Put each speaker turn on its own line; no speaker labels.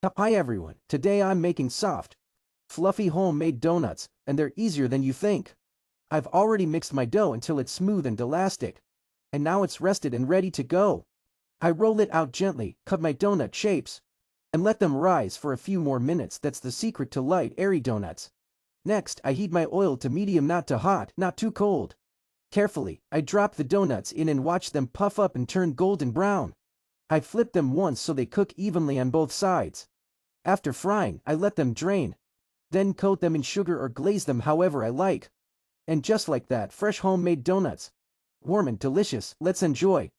Hi everyone, today I'm making soft, fluffy homemade donuts, and they're easier than you think. I've already mixed my dough until it's smooth and elastic. And now it's rested and ready to go. I roll it out gently, cut my donut shapes, and let them rise for a few more minutes. That's the secret to light, airy donuts. Next, I heat my oil to medium, not too hot, not too cold. Carefully, I drop the donuts in and watch them puff up and turn golden brown. I flip them once so they cook evenly on both sides. After frying, I let them drain. Then coat them in sugar or glaze them however I like. And just like that, fresh homemade donuts. Warm and delicious, let's enjoy.